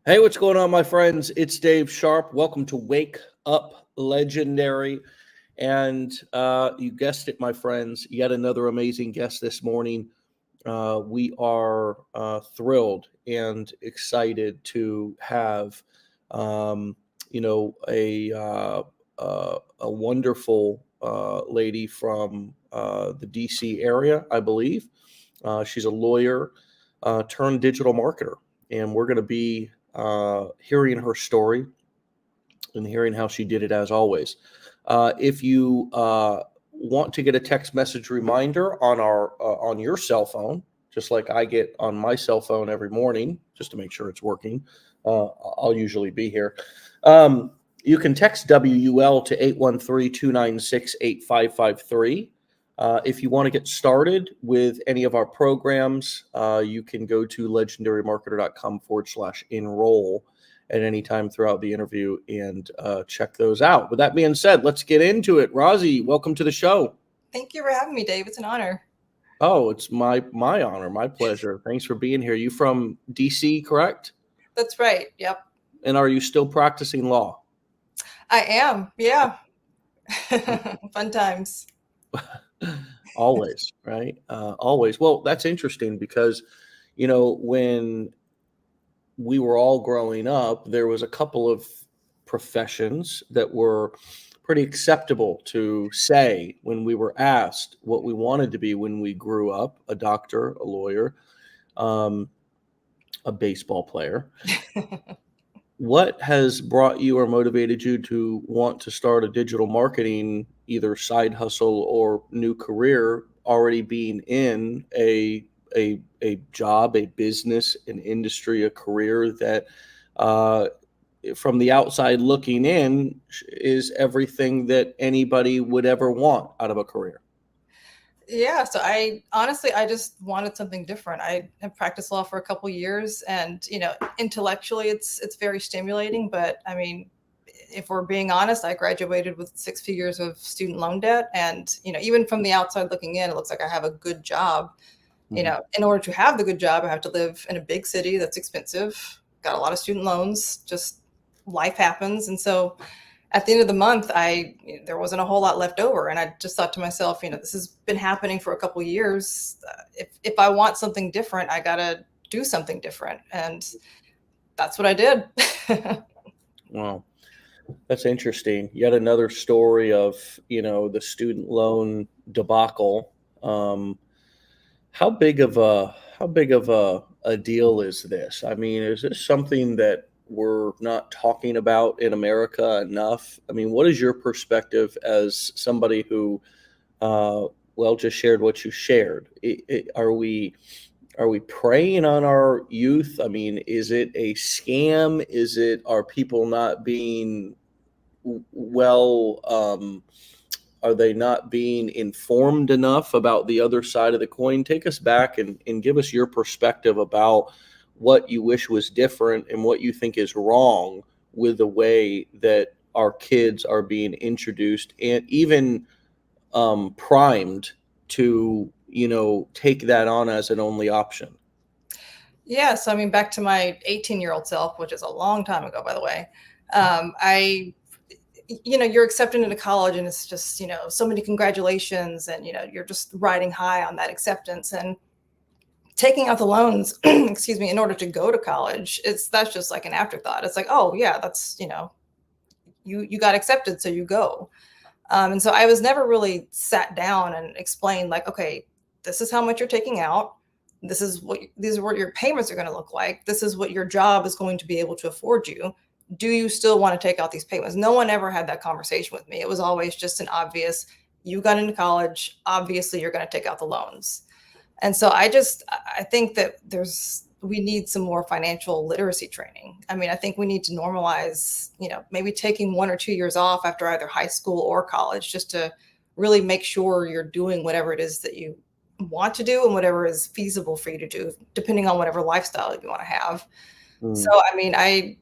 Hey, what's going on, my friends? It's Dave Sharpe. Welcome to Wake Up Legendary. And you guessed it, my friends, yet another amazing guest this morning. We are thrilled and excited to have, um, a wonderful lady from the DC area, I believe. She's a lawyer turned digital marketer, and we're going to be hearing her story and hearing how she did it as always. If you want to get a text message reminder on your cell phone, just like I get on my cell phone every morning, just to make sure it's working, I'll usually be here. You can text WUL to 813-296-8553. If you want to get started with any of our programs, you can go to legendarymarketer.com/enroll at any time throughout the interview and check those out. With that being said, let's get into it. Rozzi, welcome to the show. Thank you for having me, Dave. It's an honor. Oh, it's my honor, my pleasure. Thanks for being here. You from DC, correct? That's right. Yep. And are you still practicing law? I am. Yeah. Fun times. Always, right? Always. Well, that's interesting because, when we were all growing up, there was a couple of professions that were pretty acceptable to say when we were asked what we wanted to be when we grew up: a doctor, a lawyer, um, a baseball player. What has brought you or motivated you to want to start a digital marketing, either side hustle or new career, already being in a job, a business, an industry, a career that, uh, from the outside looking in, is everything that anybody would ever want out of a career? Yeah. So I just wanted something different. I have practiced law for a couple years, and intellectually, it's very stimulating. But I mean, if we're being honest, I graduated with 6 figures of student loan debt, and even from the outside looking in, it looks like I have a good job. Mhm. In order to have the good job, I have to live in a big city that's expensive, got a lot of student loans, just life happens. And so at the end of the month, there wasn't a whole lot left over. And I just thought to myself, this has been happening for a couple of years. If I want something different, I got to do something different. And that's what I did. Wow, that's interesting. Yet another story of, the student loan debacle. How big of a deal is this? I mean, is this something that we're not talking about in America enough? I mean, what is your perspective as somebody who, uh, well, just shared what you shared? Are we preying on our youth? I mean, is it a scam? Are people not being well? Are they not being informed enough about the other side of the coin? Take us back and give us your perspective about what you wish was different and what you think is wrong with the way that our kids are being introduced and even primed to, take that on as an only option. Yeah. So, I mean, back to my 18-year-old self, which is a long time ago, by the way. I you're accepted into college, and it's just, so many congratulations, and you're just riding high on that acceptance, and taking out the loans, excuse me, in order to go to college, that's just like an afterthought. It's like, oh yeah, that's, you got accepted, so you go. And so I was never really sat down and explained, like, okay, this is how much you're taking out. These are what your payments are going to look like. This is what your job is going to be able to afford you. Do you still want to take out these payments? No one ever had that conversation with me. It was always just an obvious, you got into college, obviously you're going to take out the loans. And so I think that we need some more financial literacy training. I mean, I think we need to normalize, maybe taking 1 or 2 years off after either high school or college, just to really make sure you're doing whatever it is that you want to do and whatever is feasible for you to do, depending on whatever lifestyle you want to have. So, Mm. I mean, I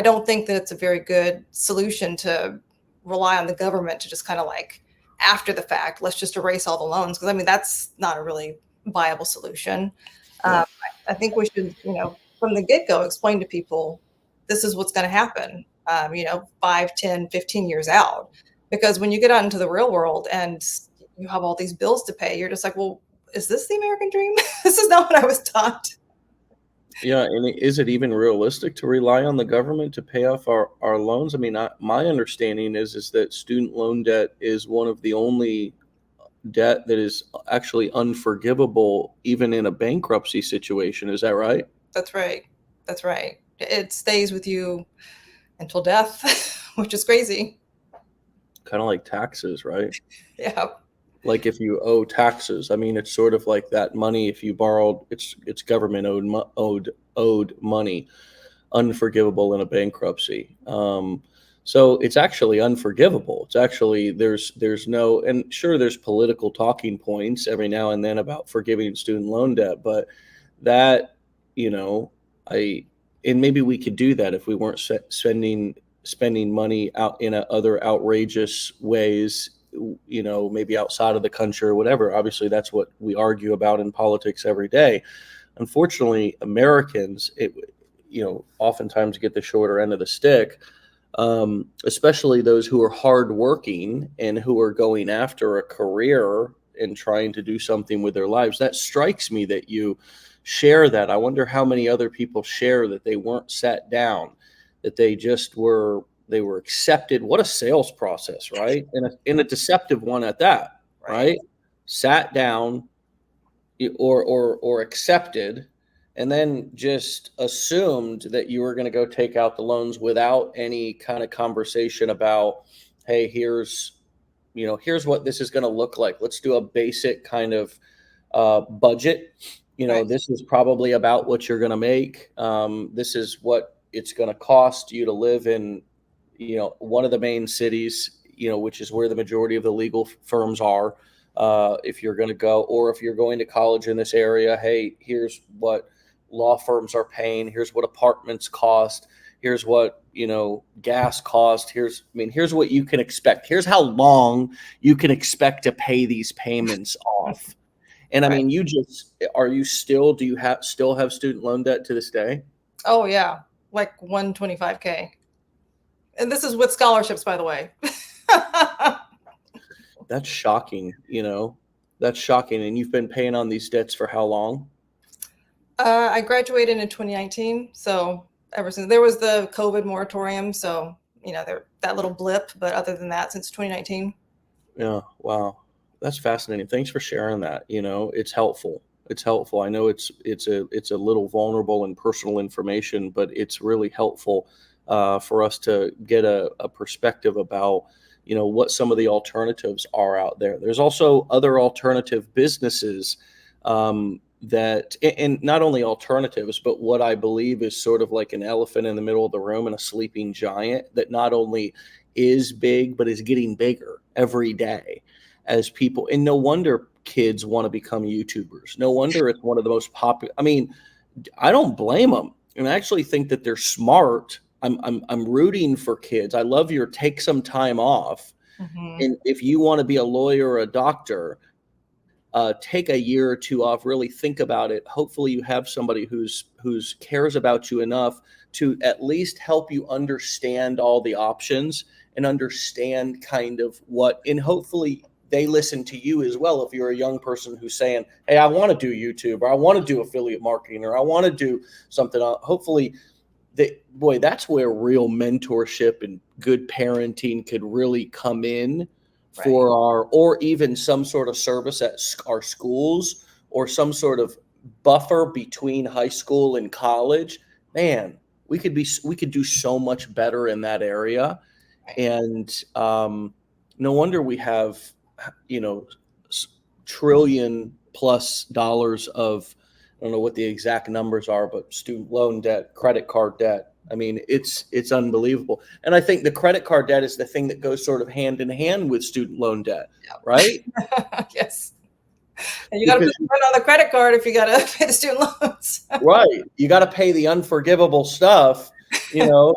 don't think that it's a very good solution to rely on the government to just kind of like, after the fact, let's just erase all the loans. Because I mean, that's not a really viable solution. Yeah. I think we should, from the get go, explain to people this is what's going to happen, 5, 10, 15 years out. Because when you get out into the real world and you have all these bills to pay, you're just like, well, is this the American dream? This is not what I was taught. Yeah, and is it even realistic to rely on the government to pay off our loans? I mean, my understanding is that student loan debt is one of the only debt that is actually unforgivable, even in a bankruptcy situation. Is that right? That's right. That's right. It stays with you until death, which is crazy. Kind of like taxes, right? Yeah. Like if you owe taxes, I mean, it's sort of like that money. If you borrowed, it's government owed money, unforgivable in a bankruptcy. So it's actually unforgivable. It's actually there's no, and sure, there's political talking points every now and then about forgiving student loan debt, but that, you know, I and maybe we could do that if we weren't spending money out in other outrageous ways, maybe outside of the country or whatever. Obviously, that's what we argue about in politics every day. Unfortunately, Americans, oftentimes get the shorter end of the stick, especially those who are hardworking and who are going after a career and trying to do something with their lives. That strikes me that you share that. I wonder how many other people share that they weren't sat down, that they were accepted. What a sales process, right? And in a deceptive one at that, right? Sat down or accepted, and then just assumed that you were going to go take out the loans without any kind of conversation about, hey, here's what this is going to look like. Let's do a basic kind of budget. Right. This is probably about what you're going to make. This is what it's going to cost you to live in, one of the main cities, which is where the majority of the legal firms are. If you're going to go, or if you're going to college in this area, hey, here's what law firms are paying. Here's what apartments cost. Here's what, gas cost. Here's what you can expect. Here's how long you can expect to pay these payments off. And I mean, do you still have student loan debt to this day? Oh yeah. Like 125K. And this is with scholarships, by the way. That's shocking. That's shocking. And you've been paying on these debts for how long? I graduated in 2019. So ever since there was the COVID moratorium. So, that little blip, but other than that, since 2019. Yeah. Wow. That's fascinating. Thanks for sharing that. It's helpful. It's helpful. I know it's a little vulnerable and personal information, but it's really helpful for us to get a perspective about, what some of the alternatives are out there. There's also other alternative businesses that, and not only alternatives, but what I believe is sort of like an elephant in the middle of the room and a sleeping giant that not only is big, but is getting bigger every day as people. And no wonder kids want to become YouTubers. No wonder it's one of the most popular. I mean, I don't blame them. And I actually think that they're smart. I'm rooting for kids. I love your take some time off. Mm-hmm. And if you want to be a lawyer or a doctor, take a year or two off, really think about it. Hopefully you have somebody who's cares about you enough to at least help you understand all the options and understand kind of what, and hopefully they listen to you as well. If you're a young person who's saying, hey, I want to do YouTube, or I want to do affiliate marketing, or I want to do something, hopefully that's where real mentorship and good parenting could really come in for or even some sort of service at our schools, or some sort of buffer between high school and college. Man, we could do so much better in that area. And no wonder we have, trillion plus dollars of, I don't know what the exact numbers are, but student loan debt, credit card debt. I mean, it's unbelievable. And I think the credit card debt is the thing that goes sort of hand in hand with student loan debt, right? Yes. And you got to put it on the credit card if you got to pay the student loans. Right. You got to pay the unforgivable stuff,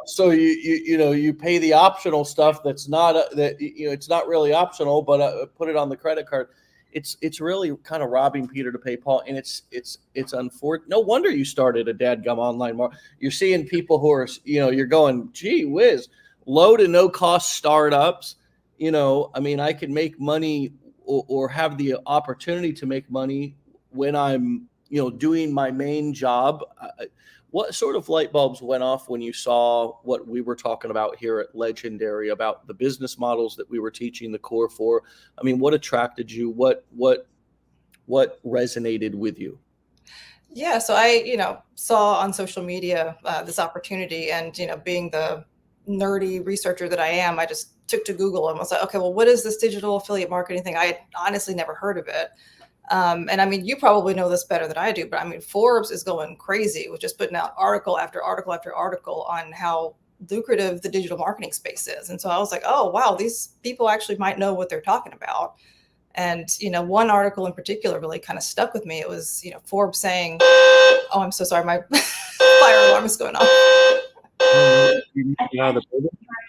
so you pay the optional stuff that's not, it's not really optional, but put it on the credit card. it's really kind of robbing Peter to pay Paul, and it's unfortunate. No wonder you started a dadgum online market. You're seeing people who are, you're going, gee whiz, low to no cost startups. I mean, I can make money or have the opportunity to make money when I'm, doing my main job. What sort of light bulbs went off when you saw what we were talking about here at Legendary about the business models that we were teaching the core for? I mean, what attracted you? What resonated with you? Yeah, so I saw on social media this opportunity, and being the nerdy researcher that I am, I just took to Google and was like, okay, well, what is this digital affiliate marketing thing? I had honestly never heard of it. And I mean, you probably know this better than I do, but I mean, Forbes is going crazy with just putting out article after article after article on how lucrative the digital marketing space is. And so I was like, oh, wow, these people actually might know what they're talking about. And, one article in particular really kind of stuck with me. It was, Forbes saying, oh, I'm so sorry, my fire alarm is going off.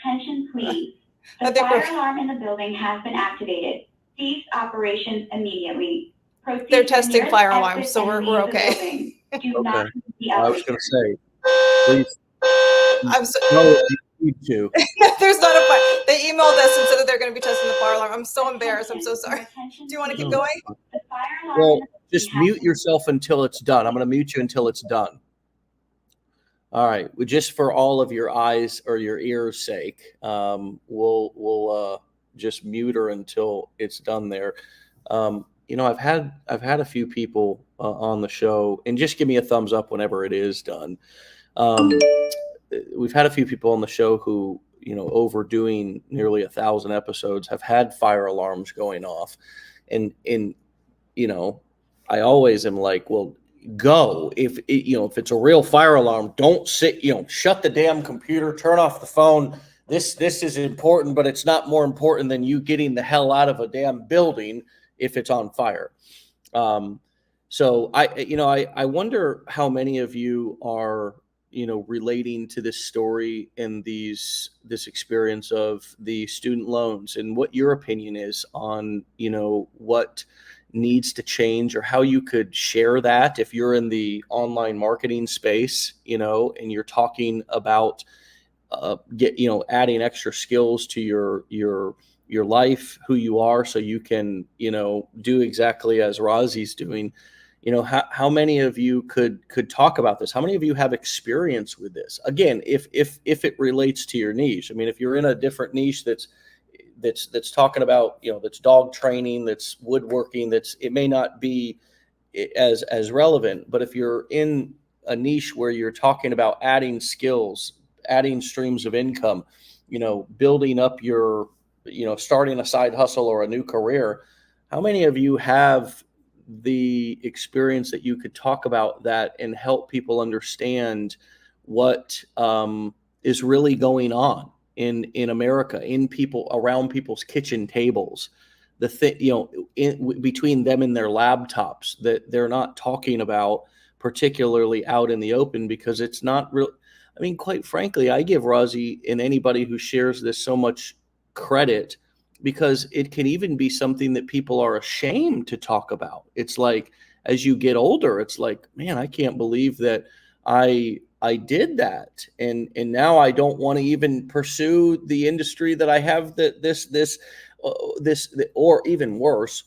Attention, please. The fire alarm in the building has been activated. Cease operations immediately. Proceed. They're testing fire alarms, so we're okay. Do not the I was going to say, please. I'm so, no, you need to. There's not a fire. They emailed us and said that they're going to be testing the fire alarm. I'm so embarrassed. I'm so sorry. Do you want to keep going? Well, just mute yourself until it's done. I'm going to mute you until it's done. All right. Well, just for all of your eyes or your ears' sake, we'll just mute her until it's done there. I've had a few people on the show, and just give me a thumbs up whenever it is done. We've had a few people on the show who, over doing nearly 1,000 episodes, have had fire alarms going off, and I always am like, well, go if it's a real fire alarm, don't sit, shut the damn computer, turn off the phone. This is important, but it's not more important than you getting the hell out of a damn building if it's on fire. So I wonder how many of you are, relating to this story and this experience of the student loans, and what your opinion is on, what needs to change, or how you could share that if you're in the online marketing space, and you're talking about adding extra skills to your life, who you are, so you can, do exactly as Rozzi's doing. How many of you could talk about this? How many of you have experience with this? Again, if it relates to your niche. I mean, if you're in a different niche that's talking about, that's dog training, that's woodworking, it may not be as relevant. But if you're in a niche where you're talking about adding skills, adding streams of income, building up your, starting a side hustle or a new career, how many of you have the experience that you could talk about that and help people understand what is really going on in America, in people, around people's kitchen tables, between them and their laptops, that they're not talking about particularly out in the open, because it's not real. I mean, quite frankly, I give Rozzi and anybody who shares this so much credit, because it can even be something that people are ashamed to talk about. It's like, as you get older, it's like, man, I can't believe that I did that, and now I don't want to even pursue the industry that I have, or even worse,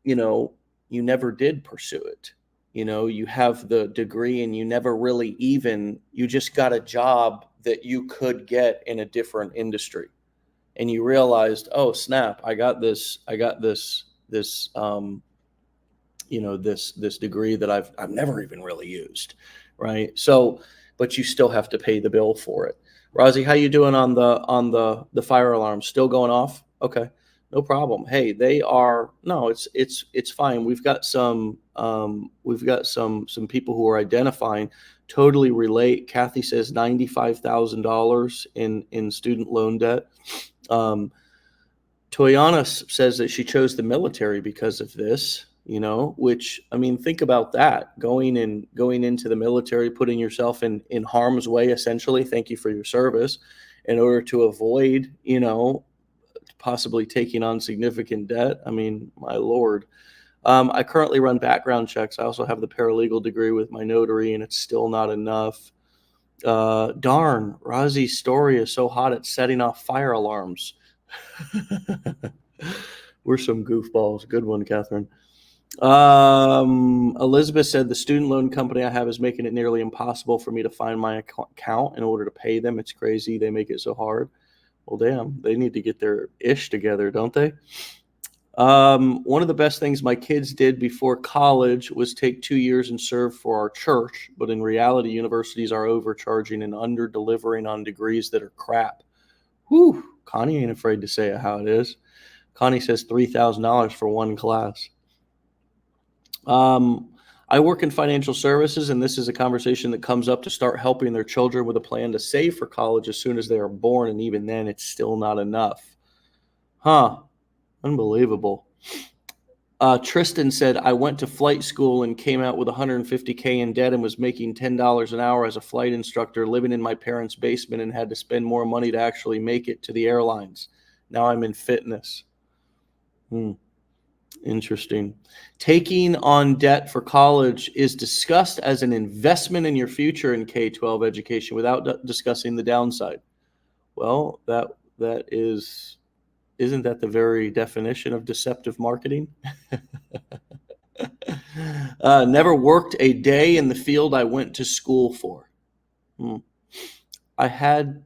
you never did pursue it. You have the degree and you never really you just got a job that you could get in a different industry, and you realized, oh snap, I got this this degree that I've never even really used, right? So, but you still have to pay the bill for it. Rozzi, how you doing on the fire alarm? Still going off? Okay, no problem. Hey, it's fine. We've got some people who are identifying. Totally relate. Kathy says $95,000 in student loan debt. Toyana says that she chose the military because of this, which, I mean, think about that, going into the military, putting yourself in harm's way, essentially. Thank you for your service, in order to avoid, possibly taking on significant debt. I mean, my Lord. I currently run background checks. I also have the paralegal degree with my notary, and it's still not enough. Darn, Rozzi's story is so hot it's setting off fire alarms. We're some goofballs. Good one, Catherine. Elizabeth said the student loan company I have is making it nearly impossible for me to find my account in order to pay them. It's crazy. They make it so hard. Well, damn, they need to get their ish together, don't they? One of the best things my kids did before college was take 2 years and serve for our church. But in reality, universities are overcharging and under delivering on degrees that are crap. Whew, Connie ain't afraid to say it how it is. Connie says $3,000 for one class. I work in financial services, and this is a conversation that comes up to start helping their children with a plan to save for college as soon as they are born. And even then, it's still not enough. Huh. Unbelievable. Tristan said, I went to flight school and came out with $150K in debt and was making $10 an hour as a flight instructor, living in my parents' basement, and had to spend more money to actually make it to the airlines. Now I'm in fitness. Interesting. Taking on debt for college is discussed as an investment in your future in K-12 education without discussing the downside. Well, isn't that the very definition of deceptive marketing? Never worked a day in the field I went to school for. I had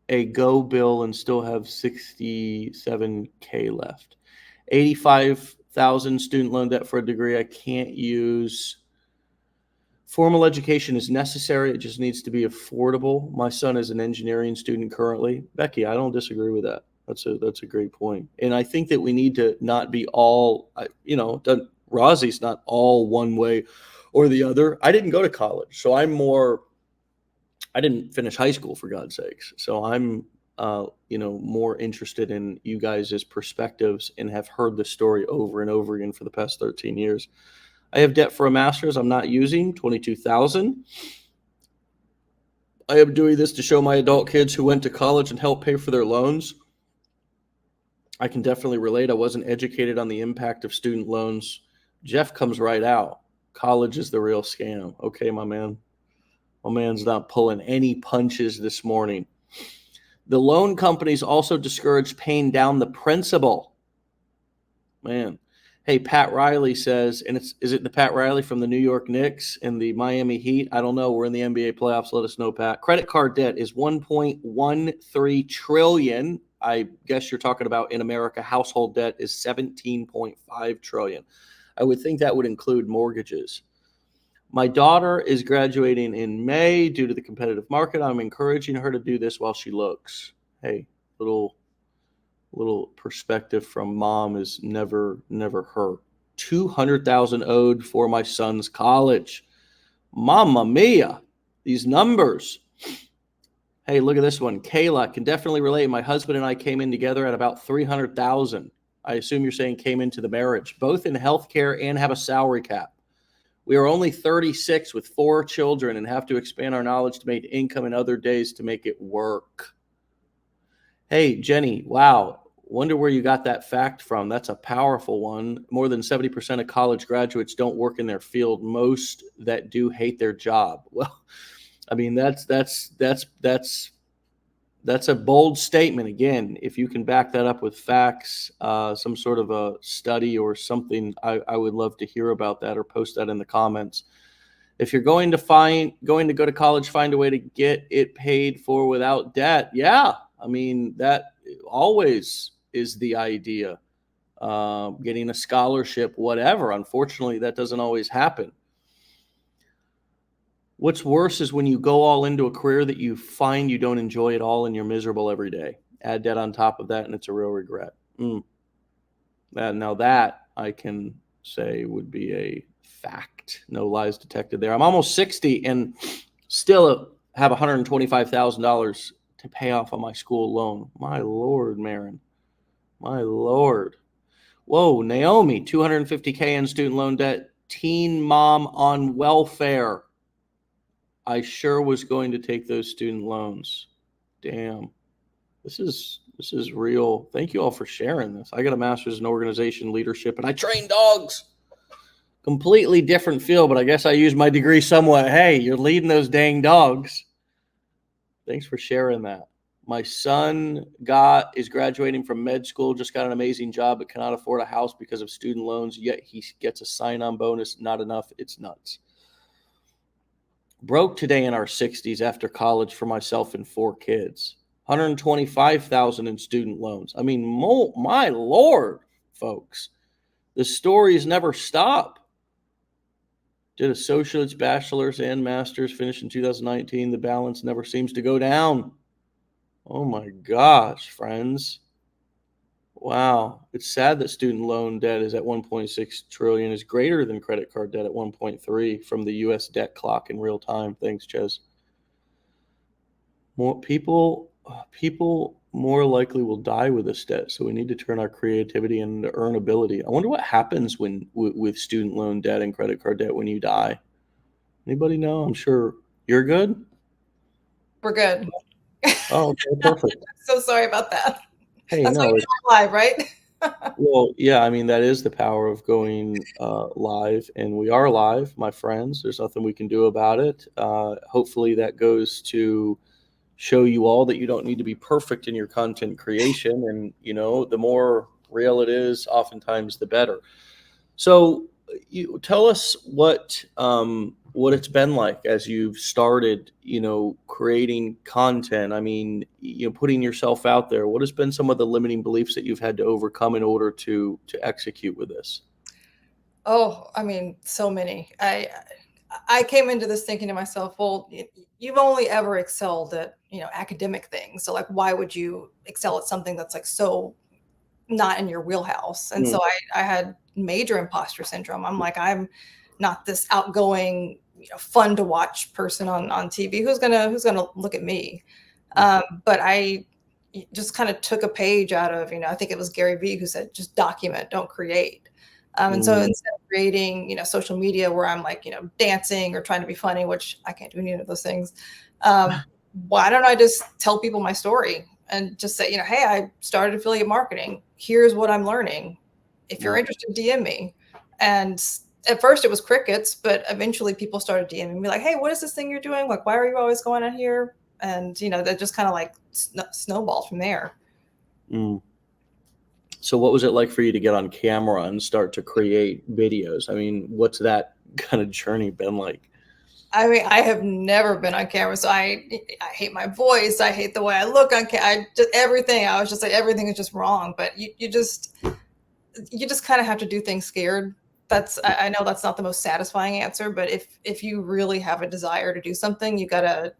a go bill and still have $67K left. 85,000 student loan debt for a degree I can't use. Formal education is necessary. It just needs to be affordable. My son is an engineering student currently. Becky, I don't disagree with that. That's a great point. And I think that we need to not be all, Rozzi's not all one way or the other. I didn't go to college, so I didn't finish high school, for God's sakes. So I'm, more interested in you guys' perspectives and have heard the story over and over again for the past 13 years. I have debt for a master's I'm not using, $22,000. I am doing this to show my adult kids who went to college and help pay for their loans. I can definitely relate. I wasn't educated on the impact of student loans. Jeff comes right out. College is the real scam. Okay, my man. My man's not pulling any punches this morning. The loan companies also discourage paying down the principal. Man. Hey, Pat Riley says, and is it the Pat Riley from the New York Knicks and the Miami Heat? I don't know. We're in the NBA playoffs. Let us know, Pat. Credit card debt is $1.13 trillion. I guess you're talking about in America. Household debt is $17.5 trillion. I would think that would include mortgages. My daughter is graduating in May due to the competitive market. I'm encouraging her to do this while she looks. Hey, little perspective from mom is never hurt. $200,000 owed for my son's college. Mamma mia, these numbers. Hey, look at this one. Kayla can definitely relate. My husband and I came in together at about $300,000. I assume you're saying came into the marriage, both in healthcare and have a salary cap. We are only 36 with 4 children and have to expand our knowledge to make income in other days to make it work. Hey, Jenny, wow. Wonder where you got that fact from. That's a powerful one. More than 70% of college graduates don't work in their field. Most that do hate their job. Well, I mean, that's a bold statement. Again, if you can back that up with facts, some sort of a study or something, I would love to hear about that or post that in the comments. If you're going to go to college, find a way to get it paid for without debt. Yeah, I mean, that always is the idea. Getting a scholarship, whatever. Unfortunately, that doesn't always happen. What's worse is when you go all into a career that you find you don't enjoy at all and you're miserable every day. Add debt on top of that, and it's a real regret. Now that I can say would be a fact. No lies detected there. I'm almost 60 and still have $125,000 to pay off on my school loan. My Lord, Marin. My Lord. Whoa, Naomi, $250K in student loan debt. Teen mom on welfare. I sure was going to take those student loans. Damn. This is This is real. Thank you all for sharing this. I got a master's in organization leadership and I train dogs. Completely different field, but I guess I use my degree somewhat. Hey, you're leading those dang dogs. Thanks for sharing that. My son is graduating from med school, just got an amazing job, but cannot afford a house because of student loans, yet he gets a sign-on bonus. Not enough. It's nuts. Broke today in our 60s after college for myself and 4 kids. $125,000 in student loans. I mean, my Lord, folks, the stories never stop. Did associates, bachelor's, and master's, finished in 2019. The balance never seems to go down. Oh my gosh, friends. Wow. It's sad that student loan debt is at 1.6 trillion, is greater than credit card debt at 1.3 from the US debt clock in real time. Thanks, Ches. More people more likely will die with this debt, so we need to turn our creativity into earnability. I wonder what happens when with student loan debt and credit card debt when you die. Anybody know? I'm sure you're good. We're good. Oh, okay, perfect. So sorry about that. Hey, That's no, like live, right? well, yeah, I mean, that is the power of going live, and we are live, my friends. There's nothing we can do about it. Hopefully that goes to show you all that you don't need to be perfect in your content creation. And, the more real it is, oftentimes the better. So you tell us what it's been like as you've started, creating content. I mean, putting yourself out there. What has been some of the limiting beliefs that you've had to overcome in order to execute with this? Oh, I mean, so many. I came into this thinking to myself, well, you've only ever excelled at, academic things. So like, why would you excel at something that's like so not in your wheelhouse? And so I had major imposter syndrome. I'm like, I'm not this outgoing, fun to watch person on TV. Who's gonna look at me? But I just kind of took a page out of, I think it was Gary Vee who said, just document, don't create. And so instead of creating, social media where I'm like, dancing or trying to be funny, which I can't do any of those things, why don't I just tell people my story and just say, hey, I started affiliate marketing. Here's what I'm learning. If you're interested, DM me. And at first it was crickets, but eventually people started DMing me like, hey, what is this thing you're doing? Like, why are you always going out here? And, that just kind of like snowballed from there. So what was it like for you to get on camera and start to create videos? I mean, what's that kind of journey been like? I mean, I have never been on camera, so I hate my voice. I hate the way I look on camera. Everything. I was just like, everything is just wrong. But you just kind of have to do things scared. I know that's not the most satisfying answer, but if you really have a desire to do something, you gotta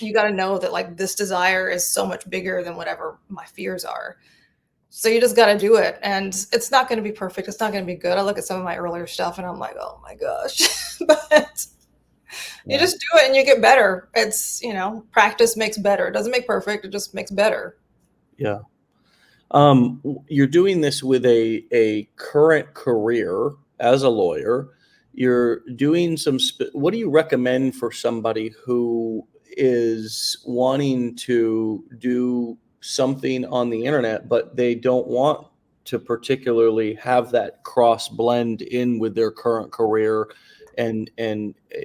know that like this desire is so much bigger than whatever my fears are. So you just got to do it. And it's not going to be perfect. It's not going to be good. I look at some of my earlier stuff and I'm like, oh my gosh. But you just do it and you get better. It's, practice makes better. It doesn't make perfect. It just makes better. Yeah. You're doing this with a current career as a lawyer. You're doing what do you recommend for somebody who is wanting to do something on the internet, but they don't want to particularly have that cross blend in with their current career and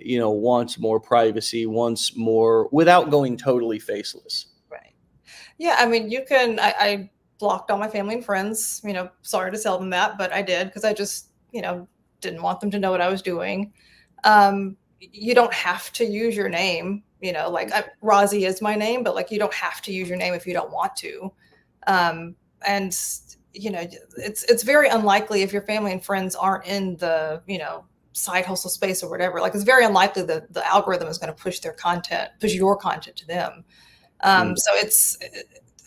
wants more privacy, wants more without going totally faceless? Right. Yeah. I mean, I blocked all my family and friends, sorry to tell them that, but I did because I just, didn't want them to know what I was doing. You don't have to use your name, like Rozzi is my name, but like you don't have to use your name if you don't want to. And it's very unlikely if your family and friends aren't in the, side hustle space or whatever, like it's very unlikely that the algorithm is going to push your content to them. So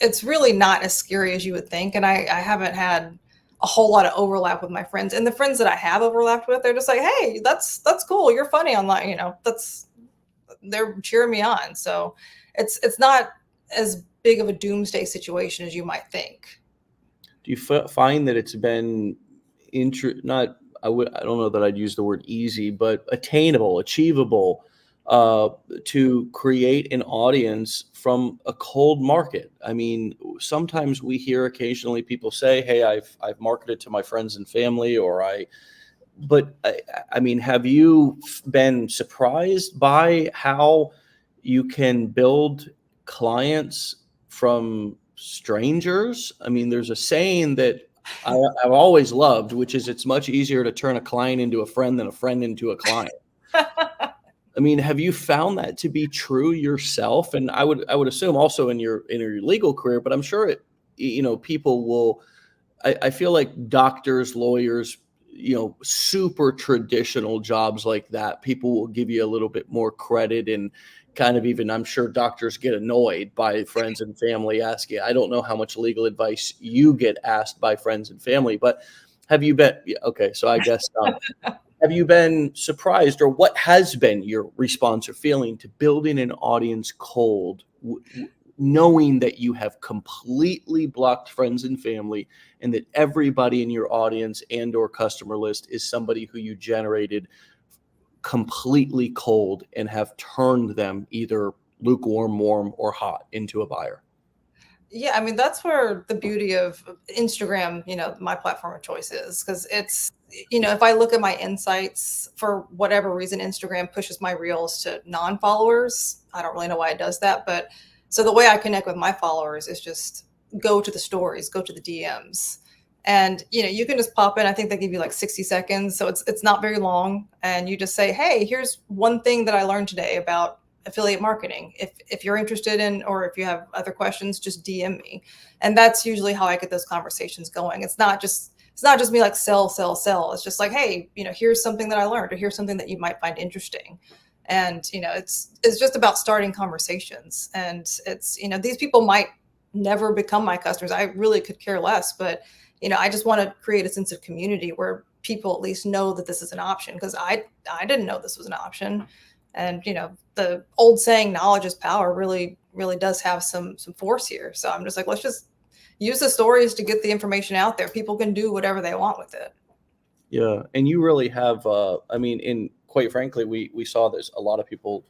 it's really not as scary as you would think. And I haven't had a whole lot of overlap with my friends, and the friends that I have overlapped with, they're just like, hey, that's cool. You're funny online. They're cheering me on. So it's not as big of a doomsday situation as you might think. Do you find that it's been I don't know that I'd use the word easy, but attainable, achievable to create an audience from a cold market. I mean, sometimes we hear occasionally people say, "Hey, I've marketed to my friends and family," I mean, have you been surprised by how you can build clients from strangers? I mean, there's a saying that I've always loved, which is it's much easier to turn a client into a friend than a friend into a client. I mean, have you found that to be true yourself? And I would assume also in your legal career, but I'm sure people will. I feel like doctors, lawyers, super traditional jobs like that, people will give you a little bit more credit, and kind of even, I'm sure doctors get annoyed by friends and family asking. I don't know how much legal advice you get asked by friends and family, but have you been, yeah, okay, so I guess, have you been surprised, or what has been your response or feeling to building an audience cold, knowing that you have completely blocked friends and family, and that everybody in your audience and or customer list is somebody who you generated completely cold and have turned them either lukewarm, warm, or hot into a buyer? Yeah, I mean, that's where the beauty of Instagram, my platform of choice is, because it's, if I look at my insights, for whatever reason, Instagram pushes my reels to non-followers. I don't really know why it does that, but so the way I connect with my followers is just go to the stories, go to the DMs. And you can just pop in. I think they give you like 60 seconds, so it's not very long. And you just say, "Hey, here's one thing that I learned today about affiliate marketing. If you're interested in, or if you have other questions, just DM me." And that's usually how I get those conversations going. It's not just me like sell, sell, sell. It's just like, "Hey, here's something that I learned, or here's something that you might find interesting." And it's just about starting conversations. And it's these people might never become my customers. I really could care less, but I just want to create a sense of community where people at least know that this is an option, because I didn't know this was an option. And the old saying, knowledge is power, really really does have some force here. So I'm just like, let's just use the stories to get the information out there. People can do whatever they want with it. Yeah, and you really have. I mean, in quite frankly, we saw this. A lot of people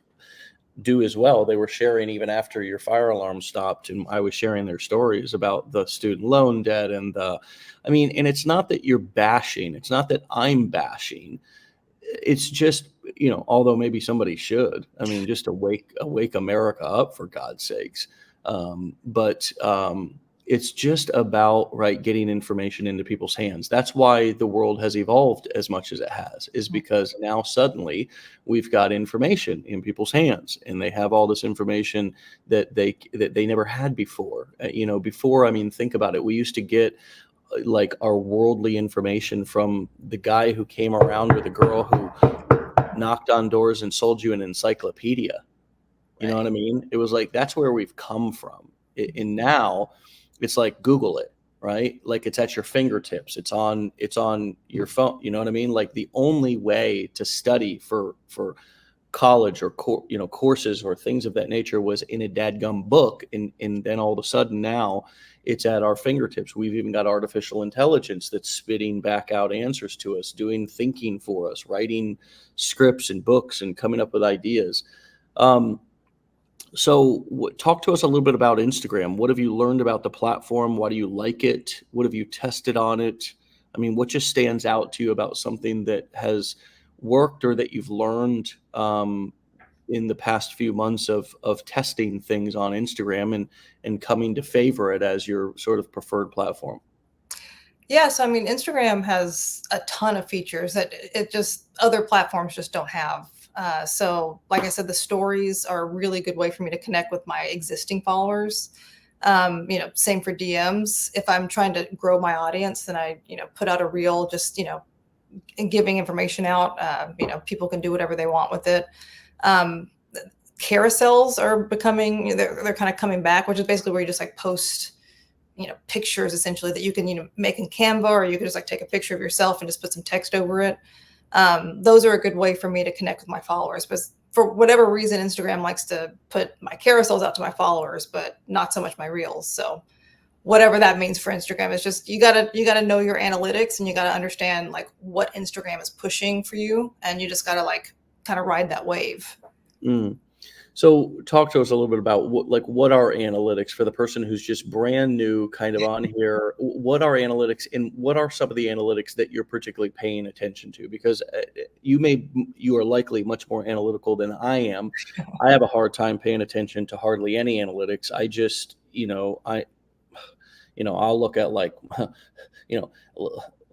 do as well. They were sharing even after your fire alarm stopped, and I was sharing their stories about the student loan debt and I mean, and it's not that you're bashing. It's not that I'm bashing. It's just, although maybe somebody should. I mean, just awake America up, for God's sakes. But it's just about, right, getting information into people's hands. That's why the world has evolved as much as it has, is because now suddenly we've got information in people's hands, and they have all this information that they never had before. Before, I mean, think about it. We used to get like our worldly information from the guy who came around with a girl who knocked on doors and sold you an encyclopedia. You know Right. what I mean? It was like, that's where we've come from. And now it's like, Google it, right? Like, it's at your fingertips. It's on your phone. You know what I mean? Like, the only way to study for college or courses or things of that nature was in a dadgum book, and then all of a sudden now it's at our fingertips. We've even got artificial intelligence that's spitting back out answers to us, doing thinking for us, writing scripts and books and coming up with ideas. um, so talk to us a little bit about Instagram. What have you learned about the platform? Why do you like it? What have you tested on it? I mean, what just stands out to you about something that has worked, or that you've learned in the past few months of testing things on Instagram, and coming to favor it as your sort of preferred platform? Yeah, so I mean, Instagram has a ton of features that it just other platforms just don't have. So, like I said, the stories are a really good way for me to connect with my existing followers. Same for DMs. If I'm trying to grow my audience, then I, put out a reel, just, and giving information out. People can do whatever they want with it. Um, Carousels are becoming, they're kind of coming back, which is basically where you just like post pictures essentially that you can make in Canva, or you can just like take a picture of yourself and just put some text over it. Those are a good way for me to connect with my followers, because for whatever reason Instagram likes to put my carousels out to my followers but not so much my reels. So whatever that means for Instagram, it's just you gotta know your analytics, and you gotta understand like what Instagram is pushing for you, and you just gotta like kind of ride that wave. Mm. So talk to us a little bit about what are analytics for the person who's just brand new kind of on here. What are analytics, and what are some of the analytics that you're particularly paying attention to? Because you are likely much more analytical than I am. I have a hard time paying attention to hardly any analytics. I just, I'll look at like, you know,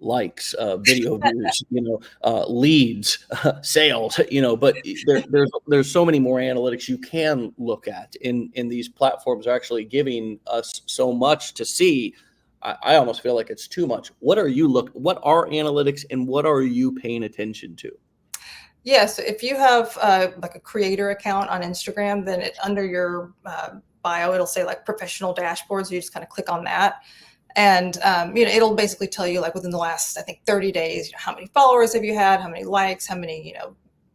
likes, video views, leads, sales, but there's so many more analytics you can look at, and these platforms are actually giving us so much to see. I almost feel like it's too much. What are analytics, and what are you paying attention to? Yeah, so if you have like a creator account on Instagram, then under your bio, it'll say like professional dashboards. You just kind of click on that. And, it'll basically tell you like within the last, I think 30 days, how many followers have you had, how many likes, how many,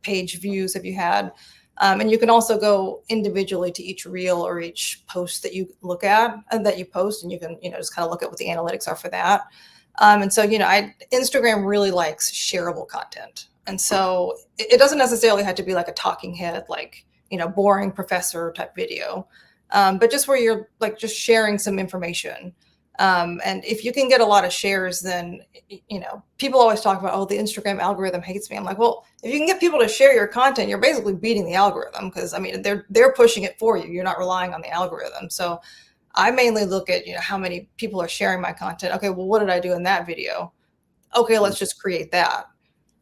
page views have you had. And you can also go individually to each reel or each post that you look at and that you post, and you can, just kind of look at what the analytics are for that. And so, Instagram really likes shareable content. And so it doesn't necessarily have to be like a talking head, like, boring professor type video, but just where you're like just sharing some information. And if you can get a lot of shares, then, people always talk about, oh, the Instagram algorithm hates me. I'm like, well, if you can get people to share your content, you're basically beating the algorithm, because they're pushing it for you. You're not relying on the algorithm. So I mainly look at, how many people are sharing my content. Okay, well, what did I do in that video? Okay, let's just create that.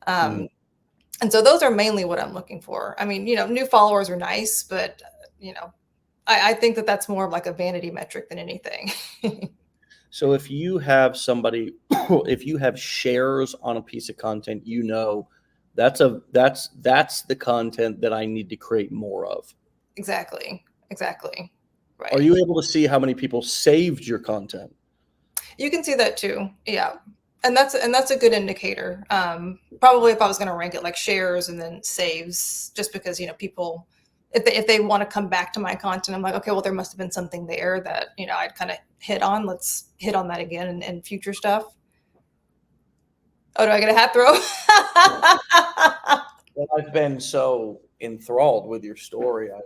And so those are mainly what I'm looking for. New followers are nice, but, I think that that's more of like a vanity metric than anything. So if you have somebody, if you have shares on a piece of content, that's the content that I need to create more of. Exactly. Right. Are you able to see how many people saved your content? You can see that too. Yeah. And that's a good indicator. Probably if I was going to rank it like shares and then saves, just because, people, if they want to come back to my content, I'm like, okay, well, there must have been something there that, I'd kind of hit on. Let's hit on that again in future stuff. Oh, do I get a hat throw? Well, I've been so enthralled with your story. I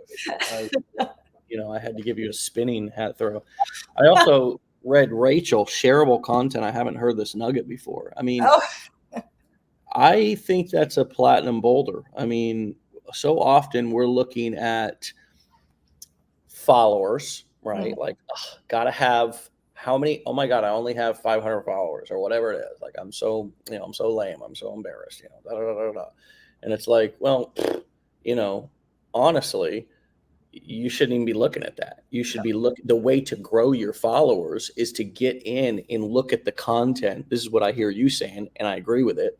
had to give you a spinning hat throw. I also read Rachel, shareable content. I haven't heard this nugget before. I think that's a platinum boulder. So often we're looking at followers, right? Like, gotta have how many? Oh my God, I only have 500 followers or whatever it is. Like, I'm so lame. I'm so embarrassed, da, da, da, da. And it's like, well, honestly, you shouldn't even be looking at that. You should be the way to grow your followers is to get in and look at the content. This is what I hear you saying, and I agree with it.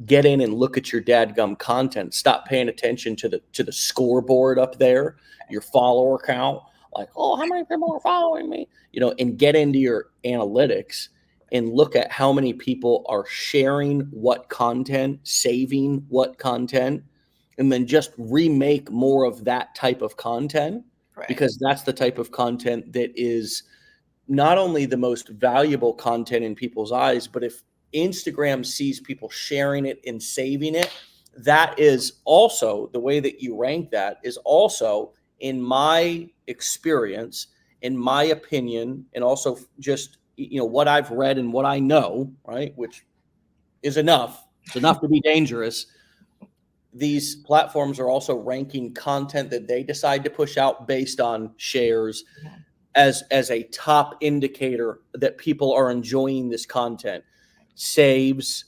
Get in and look at your dadgum content. Stop paying attention to the scoreboard up there, your follower count. Like, oh, how many people are following me? And get into your analytics and look at how many people are sharing what content, saving what content, and then just remake more of that type of content, Right. Because that's the type of content that is not only the most valuable content in people's eyes, but if Instagram sees people sharing it and saving it, that is also the way that you rank. That is also, in my experience, in my opinion, and also just what I've read and what I know, right, which is enough. It's enough to be dangerous. These platforms are also ranking content that they decide to push out based on shares as a top indicator that people are enjoying this content. Saves,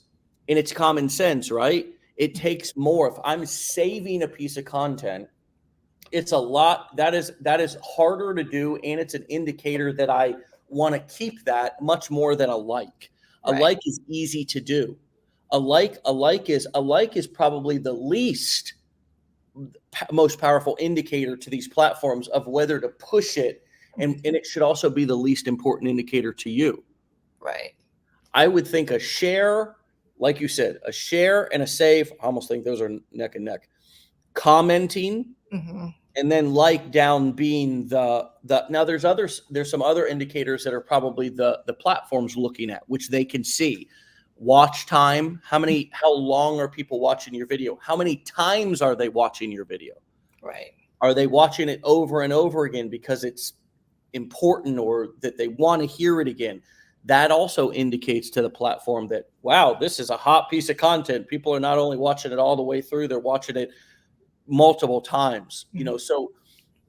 and it's common sense, right? It takes more. If I'm saving a piece of content, it's a lot. That is harder to do, and it's an indicator that I want to keep that much more than a like. A like is easy to do. A like is probably the least most powerful indicator to these platforms of whether to push it, and it should also be the least important indicator to you. Right. I would think a share, like you said, a share and a save, I almost think those are neck and neck. Commenting, and then like down being the now there's some other indicators that are probably the platforms looking at, which they can see. Watch time, how long are people watching your video? How many times are they watching your video? Right. Are they watching it over and over again because it's important or that they want to hear it again? That also indicates to the platform that, wow, this is a hot piece of content. People are not only watching it all the way through, they're watching it multiple times. So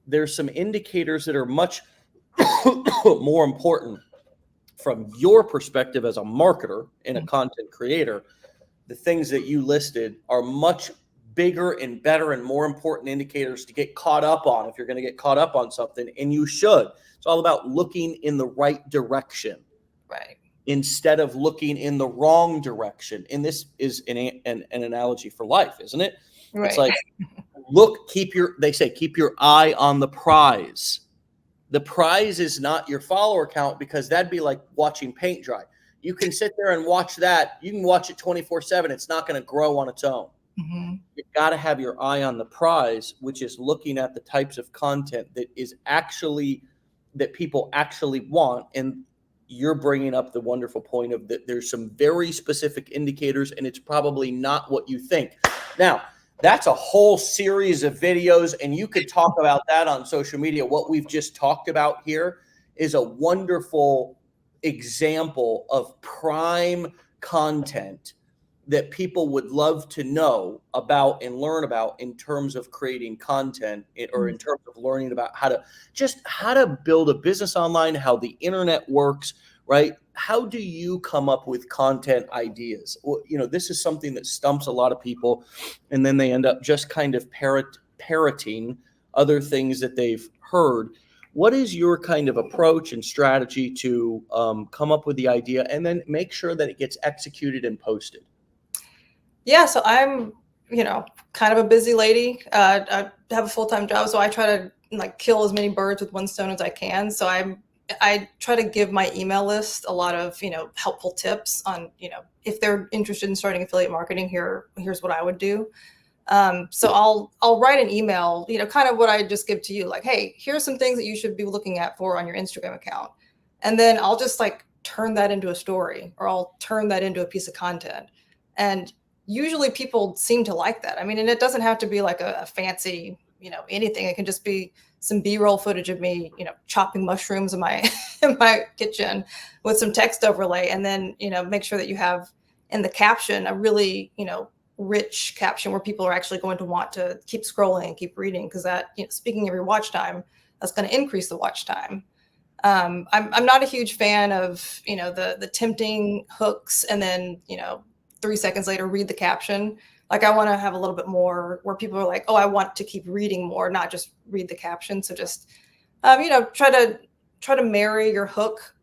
there's some indicators that are much more important from your perspective as a marketer and a content creator. The things that you listed are much bigger and better and more important indicators to get caught up on if you're going to get caught up on something, and you should. It's all about looking in the right direction, right, instead of looking in the wrong direction. And this is an analogy for life, isn't it? right. It's like, they say keep your eye on the prize. The prize is not your follower count, because that'd be like watching paint dry. You can sit there and watch that. You can watch it 24/7. It's not going to grow on its own. Mm-hmm. You got to have your eye on the prize, which is looking at the types of content that people actually want. And you're bringing up the wonderful point of that there's some very specific indicators, and it's probably not what you think. Now, that's a whole series of videos, and you could talk about that on social media. What we've just talked about here is a wonderful example of prime content that people would love to know about and learn about in terms of creating content, or in terms of learning about how to build a business online, how the internet works, right? How do you come up with content ideas? Well, this is something that stumps a lot of people, and then they end up just kind of parroting other things that they've heard. What is your kind of approach and strategy to come up with the idea and then make sure that it gets executed and posted? Yeah, so I'm, kind of a busy lady. I have a full-time job, so I try to kill as many birds with one stone as I can. So I try to give my email list a lot of, helpful tips on, if they're interested in starting affiliate marketing, here's what I would do. So I'll write an email, kind of what I just give to you, like, hey, here's some things that you should be looking at for on your Instagram account. And then I'll just turn that into a story, or I'll turn that into a piece of content. And usually people seem to like that. I mean, and it doesn't have to be like a fancy, anything. It can just be some B-roll footage of me, chopping mushrooms in my in my kitchen with some text overlay. And then, make sure that you have in the caption a really, rich caption where people are actually going to want to keep scrolling and keep reading, because that, speaking of your watch time, that's going to increase the watch time. I'm not a huge fan of, the tempting hooks and then, 3 seconds later, read the caption. I want to have a little bit more where people are like, oh, I want to keep reading more, not just read the caption. So just, try to marry your hook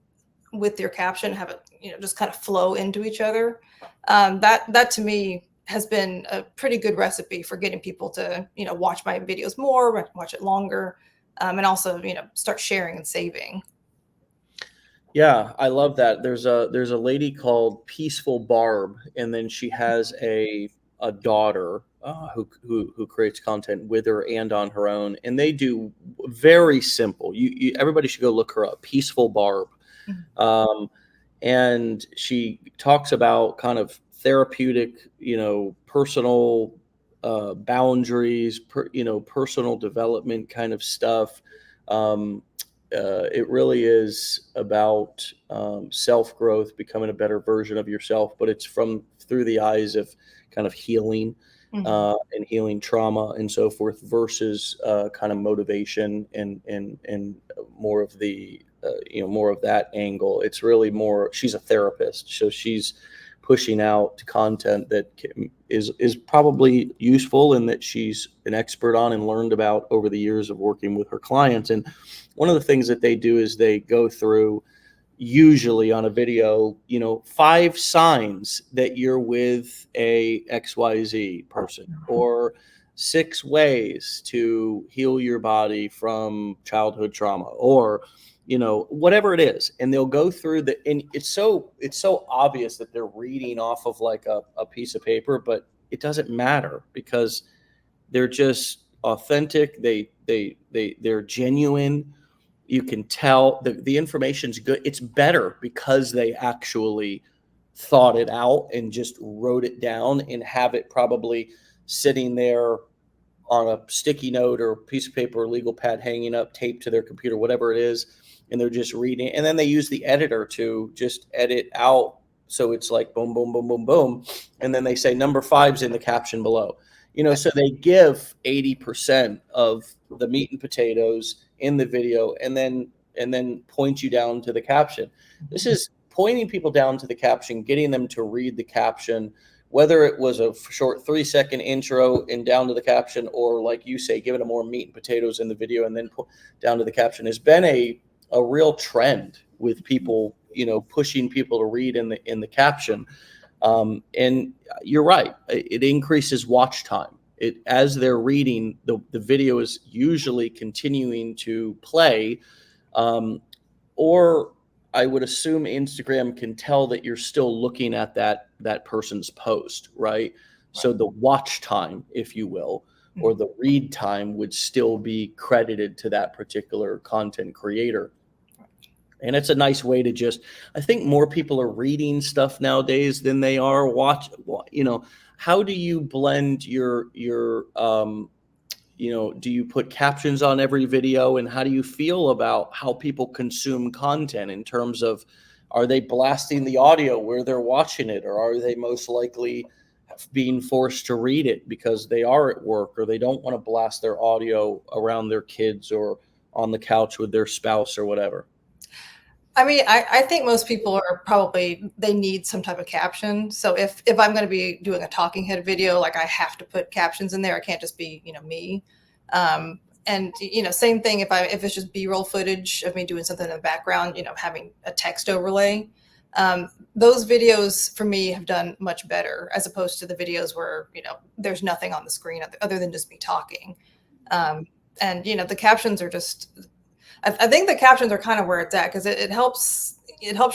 with your caption, have it, just kind of flow into each other. That to me has been a pretty good recipe for getting people to, watch my videos more, watch it longer, and also, start sharing and saving. Yeah, I love that. There's a lady called Peaceful Barb, and then she has a daughter who creates content with her and on her own, and they do very simple. Everybody should go look her up, Peaceful Barb. And she talks about kind of therapeutic, personal boundaries, personal development kind of stuff. It really is about self-growth, becoming a better version of yourself, but it's through the eyes of kind of healing and healing trauma and so forth, versus kind of motivation and more of the more of that angle. It's really more, she's a therapist, so she's pushing out content that is probably useful and that she's an expert on and learned about over the years of working with her clients. And one of the things that they do is they go through, usually on a video, 5 signs that you're with a XYZ person, or 6 ways to heal your body from childhood trauma, or whatever it is. And they'll go through and it's so obvious that they're reading off of like a piece of paper, but it doesn't matter, because they're just authentic. They're genuine. You can tell the information's good. It's better because they actually thought it out and just wrote it down and have it probably sitting there on a sticky note or a piece of paper or legal pad hanging up, taped to their computer, whatever it is, and they're just reading. And then they use the editor to just edit out. So it's like boom, boom, boom, boom, boom. And then they say number 5's in the caption below. So they give 80% of the meat and potatoes in the video and then point you down to the caption. This is pointing people down to the caption, getting them to read the caption, whether it was a short 3-second intro and down to the caption, or like you say, giving them more meat and potatoes in the video and then down to the caption, has been a real trend with people, pushing people to read in the caption. And you're right, it increases watch time. As they're reading, the video is usually continuing to play, or I would assume Instagram can tell that you're still looking at that person's post, right? So the watch time, if you will, or the read time would still be credited to that particular content creator. And it's a nice way to I think more people are reading stuff nowadays than they are how do you blend your do you put captions on every video, and how do you feel about how people consume content in terms of, are they blasting the audio where they're watching it, or are they most likely being forced to read it because they are at work, or they don't want to blast their audio around their kids or on the couch with their spouse or whatever? I mean, I think most people are they need some type of caption. So if I'm going to be doing a talking head video, like I have to put captions in there. I can't just be, me. And, same thing if it's just B-roll footage of me doing something in the background, having a text overlay. Those videos for me have done much better, as opposed to the videos where, there's nothing on the screen other than just me talking. And, the captions are just... I think the captions are kind of where it's at, because it helps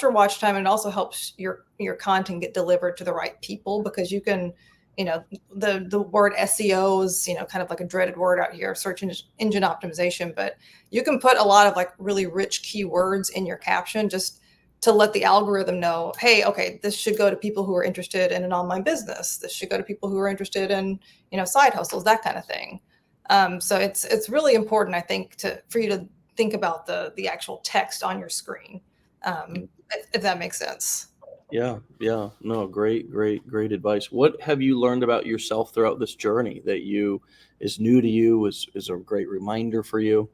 your watch time, and it also helps your content get delivered to the right people, because you can, the word SEO is, kind of like a dreaded word out here, search engine optimization, but you can put a lot of like really rich keywords in your caption just to let the algorithm know, hey, okay, this should go to people who are interested in an online business. This should go to people who are interested in, side hustles, that kind of thing. So it's really important, I think, for you to think about the actual text on your screen, if that makes sense. Yeah. No, great advice. What have you learned about yourself throughout this journey that is new to you, is a great reminder for you?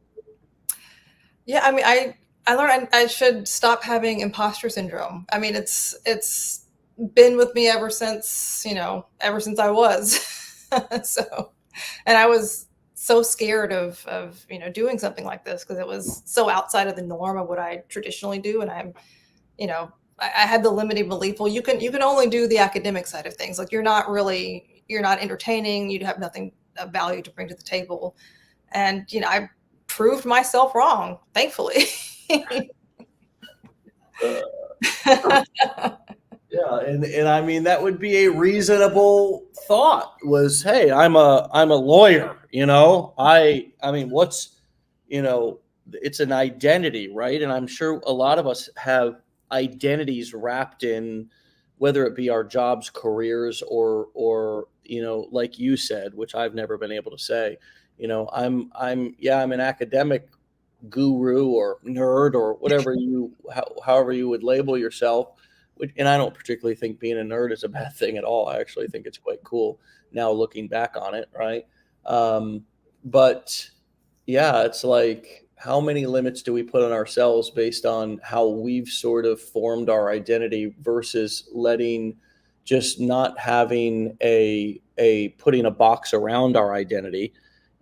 Yeah, I mean, I learned I should stop having imposter syndrome. I mean, it's been with me ever since I was. So, and I was so scared of doing something like this, because it was so outside of the norm of what I traditionally do. And I had the limiting belief, well, you can only do the academic side of things. Like you're not entertaining, you have nothing of value to bring to the table. And I proved myself wrong, thankfully. Yeah, and I mean, that would be a reasonable thought, was, hey, I'm a lawyer, I mean, it's an identity, right? And I'm sure a lot of us have identities wrapped in, whether it be our jobs, careers, or like you said, which I've never been able to say, I'm an academic guru or nerd, or whatever however you would label yourself. And I don't particularly think being a nerd is a bad thing at all. I actually think it's quite cool now, looking back on it, right? But yeah, it's like, how many limits do we put on ourselves based on how we've sort of formed our identity, versus just not having putting a box around our identity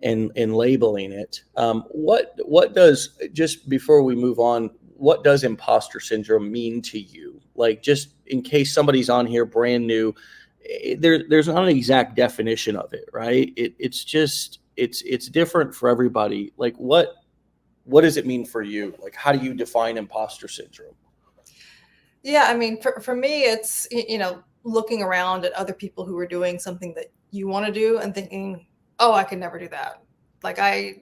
and labeling it. What does, just before we move on, what does imposter syndrome mean to you? Like, just in case somebody's on here brand new, there's not an exact definition of it, right? It's different for everybody. Like, what does it mean for you? Like, how do you define imposter syndrome? Yeah, I mean, for me, it's, looking around at other people who are doing something that you want to do and thinking, oh, I could never do that. Like and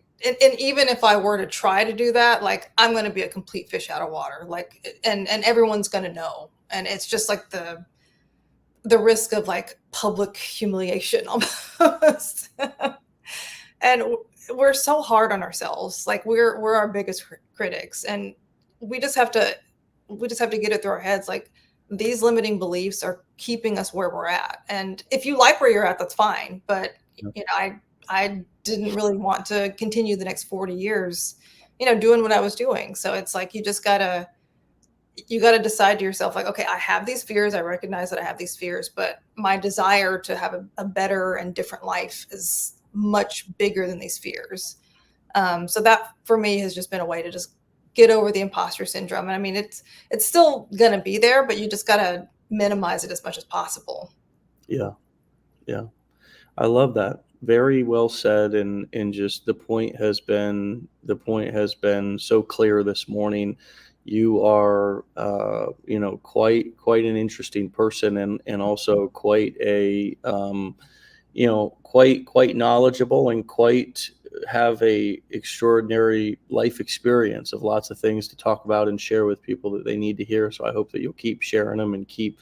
even if I were to try to do that, like I'm going to be a complete fish out of water. Like, and everyone's going to know. And it's just like the risk of like public humiliation almost. And we're so hard on ourselves. Like we're our biggest critics, and we just have to get it through our heads. Like these limiting beliefs are keeping us where we're at. And if you like where you're at, that's fine. But I didn't really want to continue the next 40 years, doing what I was doing. So it's like you gotta decide to yourself, like, okay, I have these fears. I recognize that I have these fears, but my desire to have a better and different life is much bigger than these fears. So that for me has just been a way to just get over the imposter syndrome. And I mean, it's still gonna be there, but you just gotta minimize it as much as possible. Yeah. Yeah. I love that. Very well said. And just the point has been so clear this morning. You are, quite an interesting person, and also quite a, quite knowledgeable, and quite have a extraordinary life experience of lots of things to talk about and share with people that they need to hear. So I hope that you'll keep sharing them and keep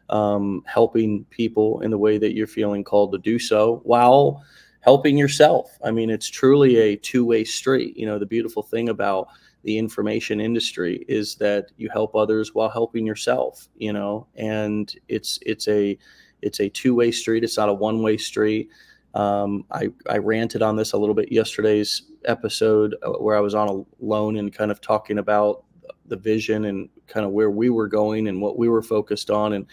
helping people in the way that you're feeling called to do so, while helping yourself. I mean, it's truly a two-way street. The beautiful thing about the information industry is that you help others while helping yourself, and it's a two-way street. It's not a one-way street. I ranted on this a little bit yesterday's episode, where I was on alone and kind of talking about the vision and kind of where we were going and what we were focused on. And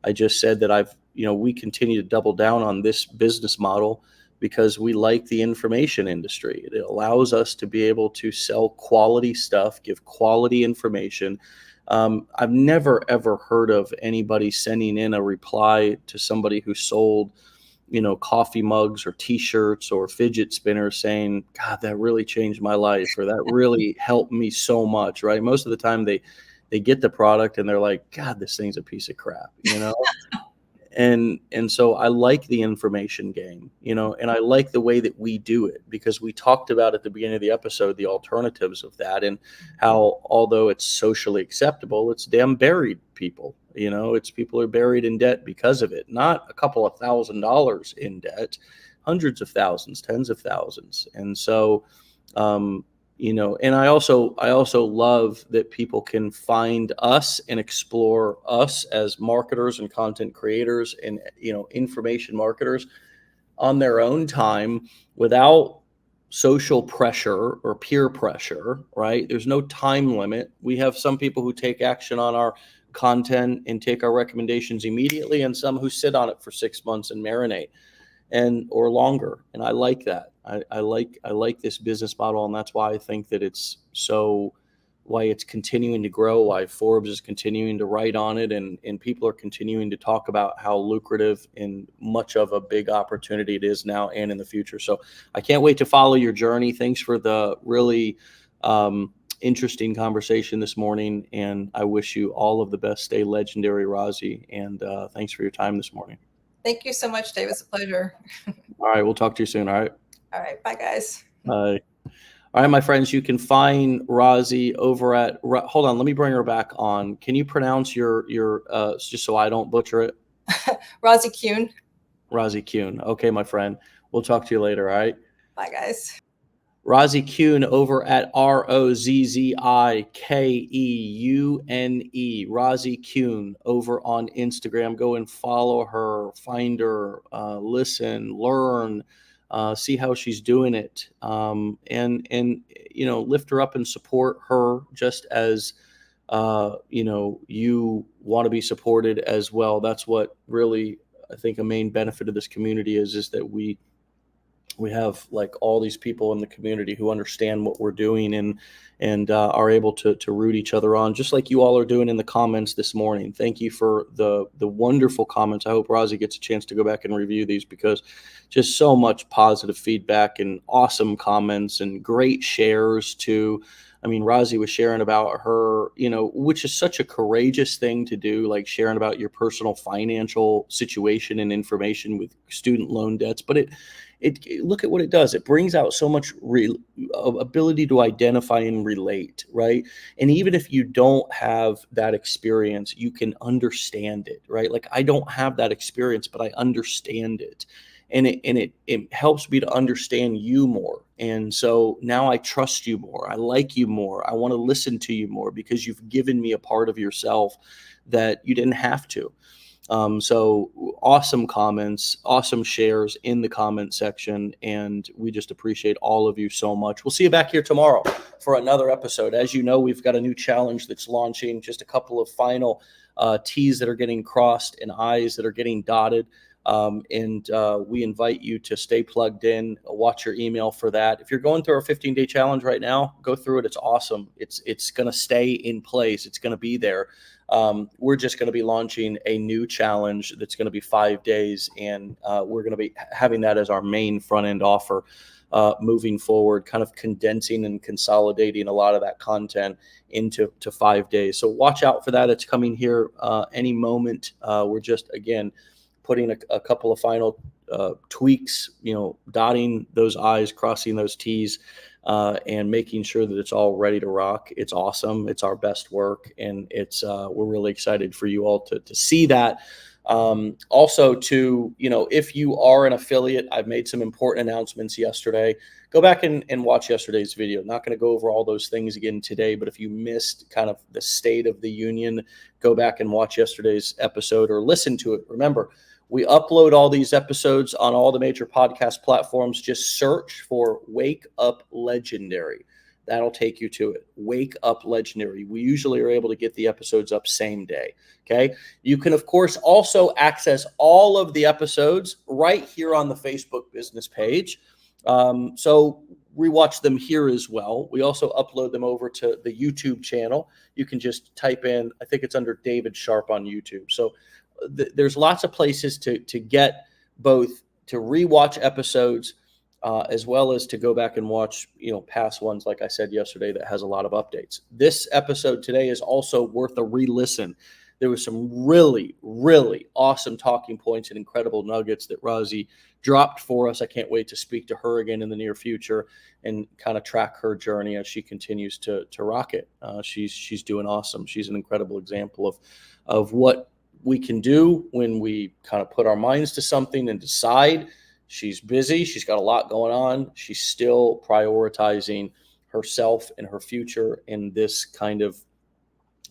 I just said that we continue to double down on this business model because we like the information industry. It allows us to be able to sell quality stuff, give quality information. I've never, ever heard of anybody sending in a reply to somebody who sold, coffee mugs or t-shirts or fidget spinners saying, God, that really changed my life, or that really helped me so much, right? Most of the time they get the product and they're like, God, this thing's a piece of crap, And so I like the information game, and I like the way that we do it, because we talked about at the beginning of the episode the alternatives of that, and how, although it's socially acceptable, it's damn buried people. It's people are buried in debt because of it. Not a couple of $1,000s in debt, hundreds of thousands, tens of thousands. And so, and I also love that people can find us and explore us as marketers and content creators and, information marketers on their own time, without social pressure or peer pressure, right? There's no time limit. We have some people who take action on our content and take our recommendations immediately, and some who sit on it for 6 months and marinate, or longer. And I like that. I like this business model, and that's why I think that why it's continuing to grow, why Forbes is continuing to write on it, and people are continuing to talk about how lucrative and much of a big opportunity it is now and in the future. So I can't wait to follow your journey. Thanks for the really interesting conversation this morning, and I wish you all of the best. Stay legendary, Rozzi, and thanks for your time this morning. Thank you so much, Dave. It's a pleasure. All right, we'll talk to you soon. All right. All right. Bye, guys. Bye. All right, my friends, you can find Rozzi over at, hold on, let me bring her back on. Can you pronounce your just so I don't butcher it? Rozzi Keune. Rozzi Keune. Okay, my friend. We'll talk to you later, all right? Bye, guys. Rozzi Keune over at ROZZIKEUNE. Rozzi Keune over on Instagram. Go and follow her, find her, listen, learn, see how she's doing it, and lift her up and support her, just as you want to be supported as well. That's what really, I think, a main benefit of this community is that we have like all these people in the community who understand what we're doing, and are able to root each other on, just like you all are doing in the comments this morning. Thank you for the wonderful comments. I hope Rozzi gets a chance to go back and review these, because just so much positive feedback and awesome comments and great shares too. I mean, Rozzi was sharing about her, which is such a courageous thing to do, like sharing about your personal financial situation and information with student loan debts. But it look at what it does. It brings out so much ability to identify and relate, right? And even if you don't have that experience, you can understand it, right? Like, I don't have that experience, but I understand it. and it helps me to understand you more. And so now I trust you more. I like you more. I want to listen to you more because you've given me a part of yourself that you didn't have to. So awesome comments, awesome shares in the comment section. And we just appreciate all of you so much. We'll see you back here tomorrow for another episode. As you know, we've got a new challenge that's launching, just a couple of final T's that are getting crossed and I's that are getting dotted. We invite you to stay plugged in, watch your email for that. If you're going through our 15-day challenge right now, go through it. It's awesome. It's going to stay in place. It's going to be there. We're just going to be launching a new challenge that's going to be 5 days, and we're going to be having that as our main front end offer moving forward, kind of condensing and consolidating a lot of that content into 5 days. So watch out for that. It's coming here any moment. We're just, again, putting a couple of final tweaks, dotting those I's, crossing those T's, and making sure that it's all ready to rock. It's awesome. It's our best work, and we're really excited for you all to see that. Also, if you are an affiliate, I've made some important announcements yesterday. Go back and watch yesterday's video. Not going to go over all those things again today, but if you missed kind of the state of the union, go back and watch yesterday's episode or listen to it. Remember, we upload all these episodes on all the major podcast platforms. Just search for Wake Up Legendary. That'll take you to it. Wake Up Legendary. We usually are able to get the episodes up same day. Okay. You can, of course, also access all of the episodes right here on the Facebook business page. So rewatch them here as well. We also upload them over to the YouTube channel. You can just type in, I think it's under David Sharpe on YouTube. So there's lots of places to get both to rewatch episodes as well as to go back and watch, past ones, like I said yesterday, that has a lot of updates. This episode today is also worth a re-listen. There was some really, really awesome talking points and incredible nuggets that Rozzi dropped for us. I can't wait to speak to her again in the near future and kind of track her journey as she continues to rock it. She's doing awesome. She's an incredible example of what we can do when we kind of put our minds to something and decide. She's busy. She's got a lot going on. She's still prioritizing herself and her future in this kind of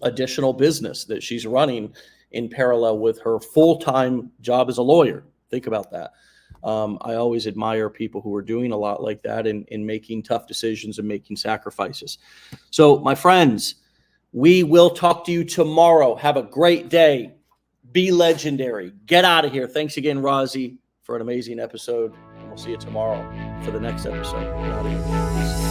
additional business that she's running in parallel with her full-time job as a lawyer. Think about that. I always admire people who are doing a lot like that and making tough decisions and making sacrifices. So, my friends, we will talk to you tomorrow. Have a great day. Be legendary. Get out of here. Thanks again, Rozzi, for an amazing episode. And we'll see you tomorrow for the next episode. Get out of here.